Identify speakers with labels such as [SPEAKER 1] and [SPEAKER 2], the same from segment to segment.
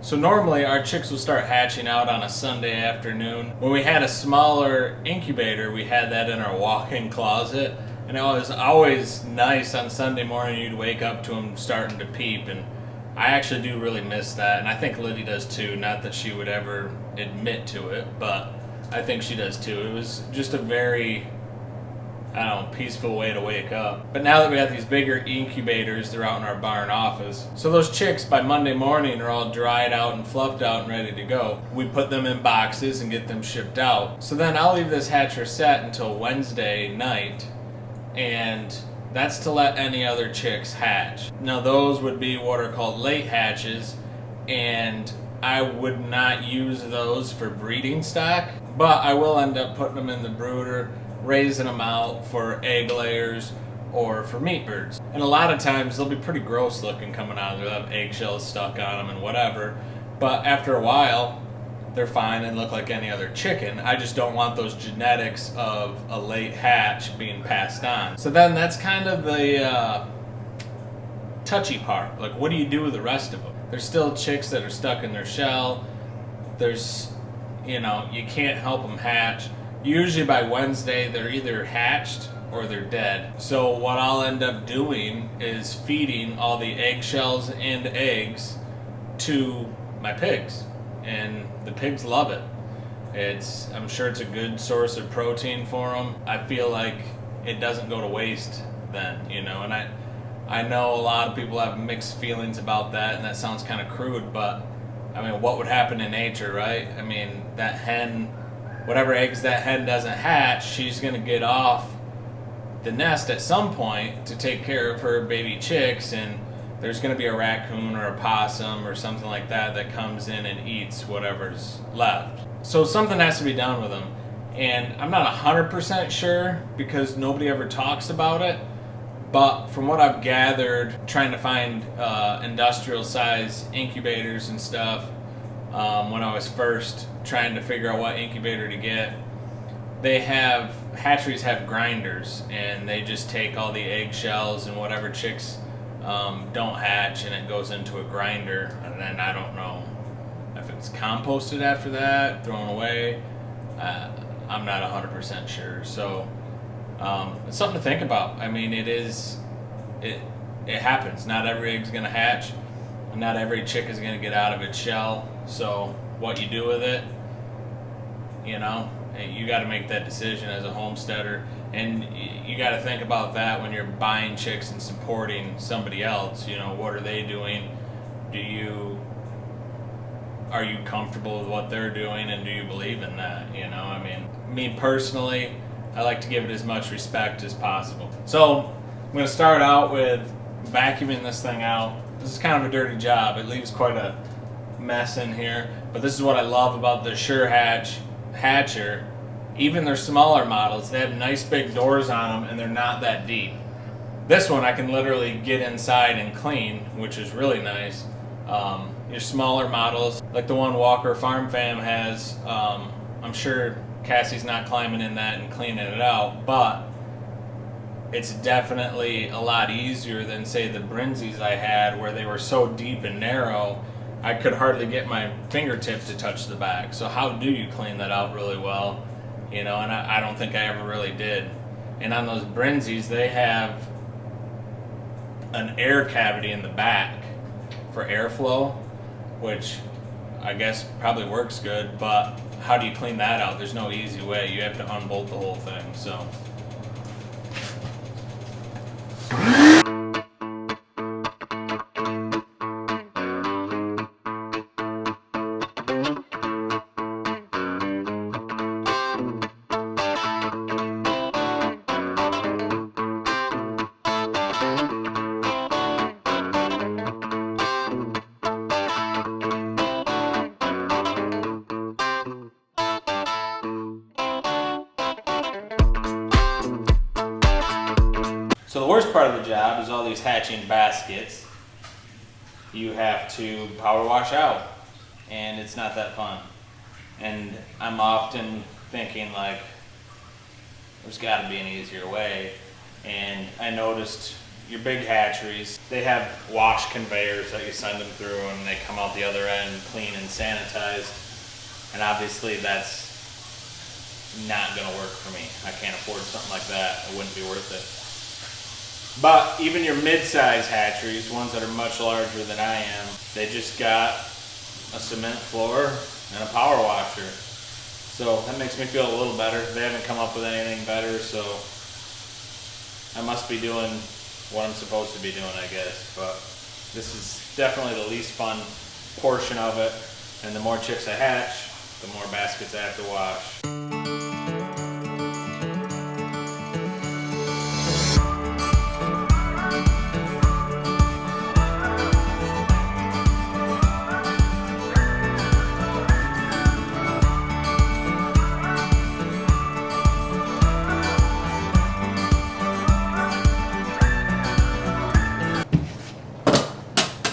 [SPEAKER 1] So normally our chicks will start hatching out on a Sunday afternoon. When we had a smaller incubator, we had that in our walk-in closet, and it was always nice on Sunday morning. You'd wake up to them starting to peep, and I actually do really miss that, and I think Liddy does too. Not that she would ever admit to it, but I think she does too. It was just a very, I don't know, peaceful way to wake up. But now that we have these bigger incubators, they're out in our barn office. So those chicks by Monday morning are all dried out and fluffed out and ready to go. We put them in boxes and get them shipped out. So then I'll leave this hatcher set until Wednesday night, and that's to let any other chicks hatch. Now those would be what are called late hatches, and I would not use those for breeding stock, but I will end up putting them in the brooder, raising them out for egg layers or for meat birds. And a lot of times they'll be pretty gross looking coming out. They'll have eggshells stuck on them and whatever, but after a while they're fine and look like any other chicken. I just don't want those genetics of a late hatch being passed on. So then that's kind of the touchy part. Like, what do you do with the rest of them? There's still chicks that are stuck in their shell. There's, you can't help them hatch. Usually by Wednesday, they're either hatched or they're dead. So what I'll end up doing is feeding all the eggshells and eggs to my pigs, and the pigs love it. I'm sure it's a good source of protein for them. I feel like it doesn't go to waste then, and I know a lot of people have mixed feelings about that, and that sounds kind of crude, but I mean, what would happen in nature, right? I mean, that hen, whatever eggs that hen doesn't hatch, she's going to get off the nest at some point to take care of her baby chicks, and there's going to be a raccoon or a possum or something like that that comes in and eats whatever's left. So something has to be done with them, and I'm not 100% sure because nobody ever talks about it, but from what I've gathered trying to find industrial size incubators and stuff, when I was first trying to figure out what incubator to get, hatcheries have grinders, and they just take all the eggshells and whatever chicks don't hatch, and it goes into a grinder, and then I don't know if it's composted after that, thrown away. I'm not 100% sure. So it's something to think about. I mean, it happens. Not every egg's going to hatch, and not every chick is going to get out of its shell. So what you do with it, you got to make that decision as a homesteader, and you got to think about that when you're buying chicks and supporting somebody else. What are they doing? Are you comfortable with what they're doing, and do you believe in that? I mean, me personally, I like to give it as much respect as possible. So I'm going to start out with vacuuming this thing out. This is kind of a dirty job. It leaves quite a mess in here, but this is what I love about the Sure Hatch hatcher. Even their smaller models, they have nice big doors on them, and they're not that deep. This one I can literally get inside and clean, which is really nice. Your smaller models, like the one Walker Farm Fam has, I'm sure Cassie's not climbing in that and cleaning it out, but it's definitely a lot easier than, say, the Brenzies I had, where they were so deep and narrow I could hardly get my fingertip to touch the back. So how do you clean that out really well? And I don't think I ever really did. And on those Brenzies, they have an air cavity in the back for airflow, which I guess probably works good, but how do you clean that out? There's no easy way. You have to unbolt the whole thing. So So the worst part of the job is all these hatching baskets you have to power wash out, and it's not that fun. And I'm often thinking, there's got to be an easier way. And I noticed, your big hatcheries, they have wash conveyors that you send them through and they come out the other end clean and sanitized. And obviously that's not gonna work for me. I can't afford something like that. It wouldn't be worth it. But even your mid-size hatcheries, ones that are much larger than I am, they just got a cement floor and a power washer. So that makes me feel a little better. They haven't come up with anything better, so I must be doing what I'm supposed to be doing, I guess. But this is definitely the least fun portion of it. And the more chicks I hatch, the more baskets I have to wash.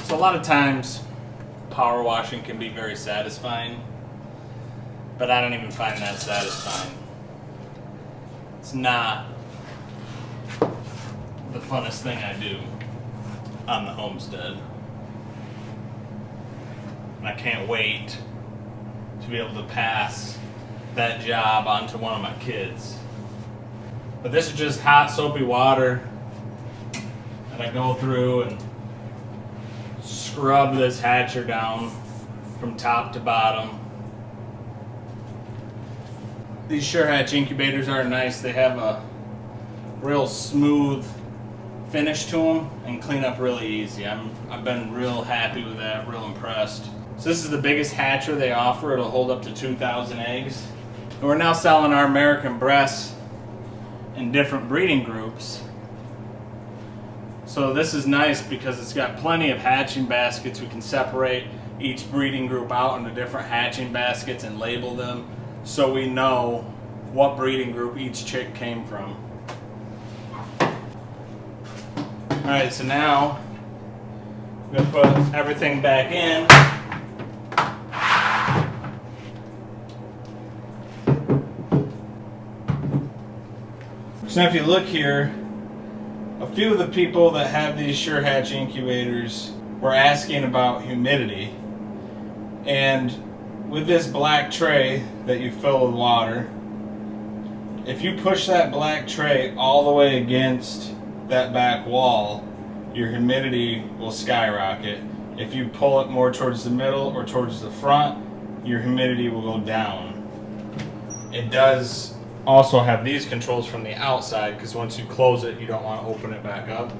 [SPEAKER 1] So a lot of times power washing can be very satisfying, but I don't even find that satisfying. It's not the funnest thing I do on the homestead. I can't wait to be able to pass that job on to one of my kids. But this is just hot soapy water that I go through and scrub this hatcher down from top to bottom. These Sure Hatch incubators are nice. They have a real smooth finish to them and clean up really easy. I've been real happy with that, real impressed. So this is the biggest hatcher they offer. It'll hold up to 2,000 eggs. And we're now selling our American Bresse in different breeding groups. So this is nice because it's got plenty of hatching baskets. We can separate each breeding group out into different hatching baskets and label them so we know what breeding group each chick came from. Alright, so now I'm going to put everything back in. So now if you look here, a few of the people that have these Sure Hatch incubators were asking about humidity. And with this black tray that you fill with water, if you push that black tray all the way against that back wall, your humidity will skyrocket. If you pull it more towards the middle or towards the front, your humidity will go down. It does also have these controls from the outside because once you close it, you don't want to open it back up.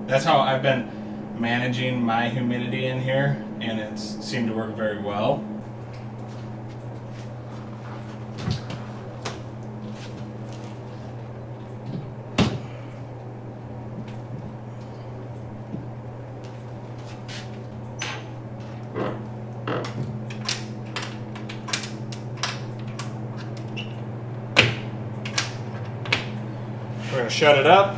[SPEAKER 1] That's how I've been managing my humidity in here, and it's seemed to work very well. We're going to shut it up.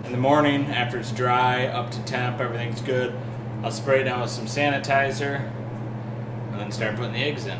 [SPEAKER 1] In the morning, after it's dry, up to temp, everything's good, I'll spray it down with some sanitizer and then start putting the eggs in.